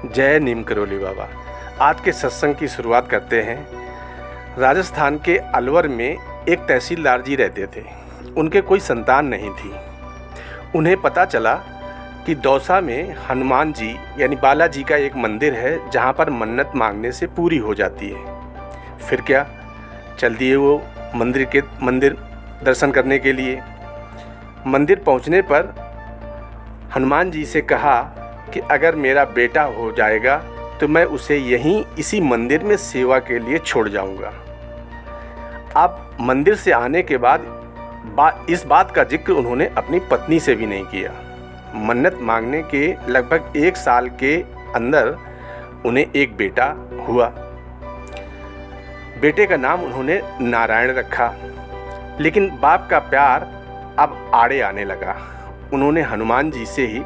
जय नीम करोली बाबा। आज के सत्संग की शुरुआत करते हैं। राजस्थान के अलवर में एक तहसीलदार जी रहते थे। उनके कोई संतान नहीं थी। उन्हें पता चला कि दौसा में हनुमान जी यानी बालाजी का एक मंदिर है जहाँ पर मन्नत मांगने से पूरी हो जाती है। फिर क्या, चल दिए वो मंदिर दर्शन करने के लिए। मंदिर पहुँचने पर हनुमान जी से कहा कि अगर मेरा बेटा हो जाएगा तो मैं उसे यहीं इसी मंदिर में सेवा के लिए छोड़ जाऊंगा। अब मंदिर से आने के बाद इस बात का जिक्र उन्होंने अपनी पत्नी से भी नहीं किया। मन्नत मांगने के लगभग 1 साल के अंदर उन्हें एक बेटा हुआ। बेटे का नाम उन्होंने नारायण रखा। लेकिन बाप का प्यार अब आड़े आने लगा। उन्होंने हनुमान जी से ही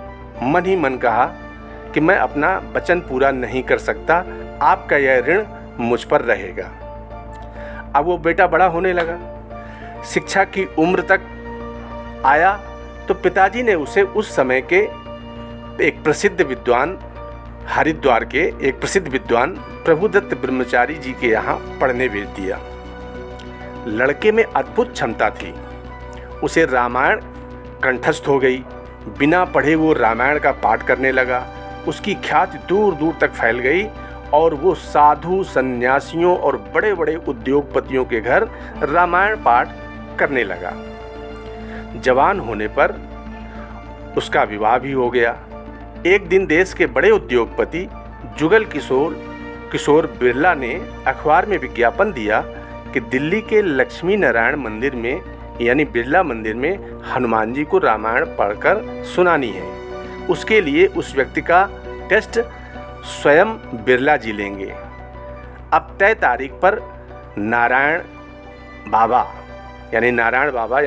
मन कहा कि मैं अपना वचन पूरा नहीं कर सकता, आपका यह ऋण मुझ पर रहेगा। अब वो बेटा बड़ा होने लगा, शिक्षा की उम्र तक आया तो पिताजी ने उसे उस समय के एक प्रसिद्ध विद्वान, हरिद्वार के एक प्रसिद्ध विद्वान प्रभुदत्त ब्रह्मचारी जी के यहाँ पढ़ने भेज दिया। लड़के में अद्भुत क्षमता थी। उसे रामायण कंठस्थ हो गई। बिना पढ़े वो रामायण का पाठ करने लगा। उसकी ख्याति दूर दूर तक फैल गई और वो साधु सन्यासियों और बड़े बड़े उद्योगपतियों के घर रामायण पाठ करने लगा। जवान होने पर उसका विवाह भी हो गया। एक दिन देश के बड़े उद्योगपति जुगल किशोर बिरला ने अखबार में विज्ञापन दिया कि दिल्ली के लक्ष्मी नारायण मंदिर में यानी बिरला मंदिर में हनुमान जी को रामायण पढ़कर सुनानी है। उसके लिए उस व्यक्ति का टेस्ट स्वयं बिरला जी लेंगे। अब तय तारीख पर नारायण बाबा यानी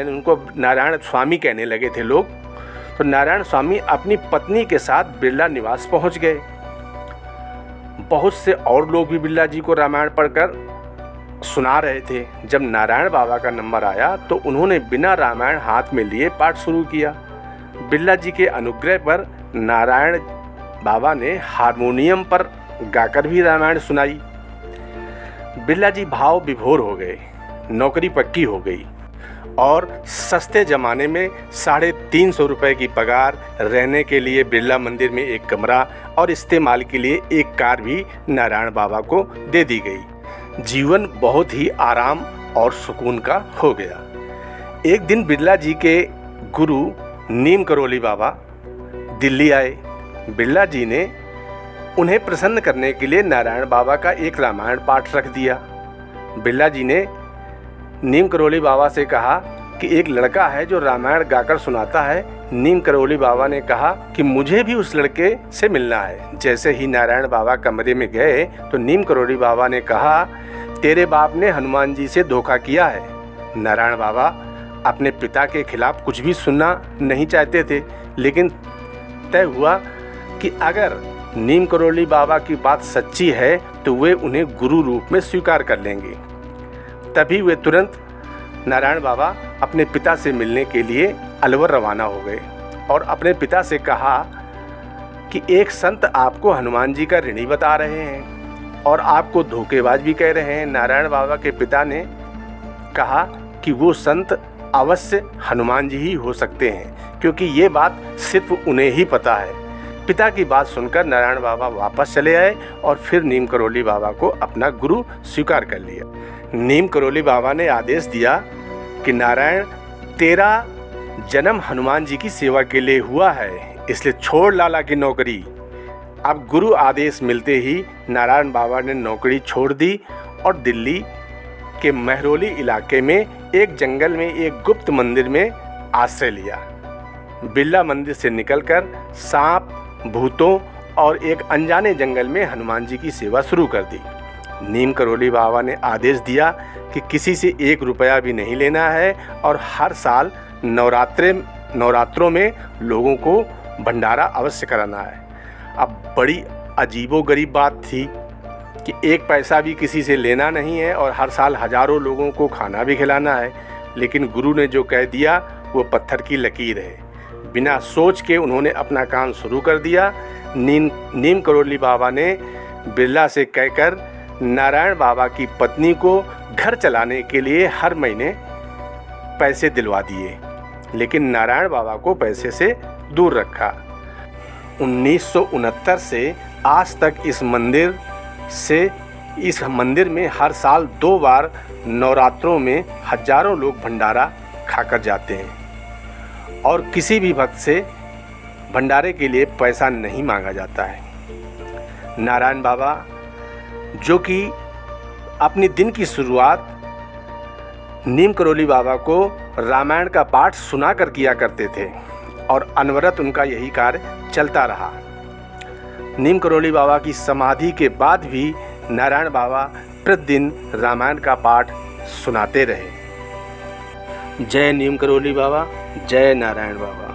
उनको नारायण स्वामी कहने लगे थे लोग, तो नारायण स्वामी अपनी पत्नी के साथ बिरला निवास पहुंच गए। बहुत से और लोग भी बिरला जी को रामायण पढ़कर सुना रहे थे। जब नारायण बाबा का नंबर आया तो उन्होंने बिना रामायण हाथ में लिए पाठ शुरू किया। बिरला जी के अनुग्रह पर नारायण बाबा ने हारमोनियम पर गाकर भी रामायण सुनाई। बिरला जी भाव विभोर हो गए। नौकरी पक्की हो गई और सस्ते ज़माने में 350 रुपये की पगार, रहने के लिए बिरला मंदिर में एक कमरा और इस्तेमाल के लिए एक कार भी नारायण बाबा को दे दी गई। जीवन बहुत ही आराम और सुकून का हो गया। एक दिन बिरला जी के गुरु नीम करोली बाबा दिल्ली आए। बिरला जी ने उन्हें प्रसन्न करने के लिए नारायण बाबा का एक रामायण पाठ रख दिया। बिरला जी ने नीम करोली बाबा से कहा कि एक लड़का है जो रामायण गाकर सुनाता है। नीम करोली बाबा ने कहा कि मुझे भी उस लड़के से मिलना है। जैसे ही नारायण बाबा कमरे में गए तो नीम करोली बाबा ने कहा, तेरे बाप ने हनुमान जी से धोखा किया है। नारायण बाबा अपने पिता के खिलाफ कुछ भी सुनना नहीं चाहते थे, लेकिन तय हुआ कि अगर नीम करोली बाबा की बात सच्ची है तो वे उन्हें गुरु रूप में स्वीकार कर लेंगे। तभी वे तुरंत नारायण बाबा अपने पिता से मिलने के लिए अलवर रवाना हो गए और अपने पिता से कहा कि एक संत आपको हनुमान जी का ऋणी बता रहे हैं और आपको धोखेबाज भी कह रहे हैं। नारायण बाबा के पिता ने कहा कि वो संत अवश्य हनुमान जी ही हो सकते हैं, क्योंकि ये बात सिर्फ उन्हें ही पता है। पिता की बात सुनकर नारायण बाबा वापस चले आए और फिर नीम करोली बाबा को अपना गुरु स्वीकार कर लिया। नीम करोली बाबा ने आदेश दिया कि नारायण, तेरा जन्म हनुमान जी की सेवा के लिए हुआ है, इसलिए छोड़ लाला की नौकरी। अब गुरु आदेश मिलते ही नारायण बाबा ने नौकरी छोड़ दी और दिल्ली के महरौली इलाके में एक जंगल में एक गुप्त मंदिर में आश्रय लिया। बिरला मंदिर से निकलकर सांप, भूतों और एक अनजाने जंगल में हनुमान जी की सेवा शुरू कर दी। नीम करोली बाबा ने आदेश दिया कि किसी से 1 रुपया भी नहीं लेना है और हर साल नवरात्रों में लोगों को भंडारा अवश्य कराना है। अब बड़ी अजीबोगरीब बात थी कि 1 पैसा भी किसी से लेना नहीं है और हर साल हजारों लोगों को खाना भी खिलाना है। लेकिन गुरु ने जो कह दिया वो पत्थर की लकीर है। बिना सोच के उन्होंने अपना काम शुरू कर दिया। नीम करोली बाबा ने बिरला से कहकर नारायण बाबा की पत्नी को घर चलाने के लिए हर महीने पैसे दिलवा दिए, लेकिन नारायण बाबा को पैसे से दूर रखा। 1969 से आज तक इस मंदिर में हर साल 2 बार नवरात्रों में हजारों लोग भंडारा खाकर जाते हैं और किसी भी भक्त से भंडारे के लिए पैसा नहीं मांगा जाता है। नारायण बाबा जो कि अपने दिन की शुरुआत नीम करोली बाबा को रामायण का पाठ सुनाकर किया करते थे और अनवरत उनका यही कार्य चलता रहा। नीम करोली बाबा की समाधि के बाद भी नारायण बाबा प्रतिदिन रामायण का पाठ सुनाते रहे। जय नीम करोली बाबा, जय नारायण बाबा।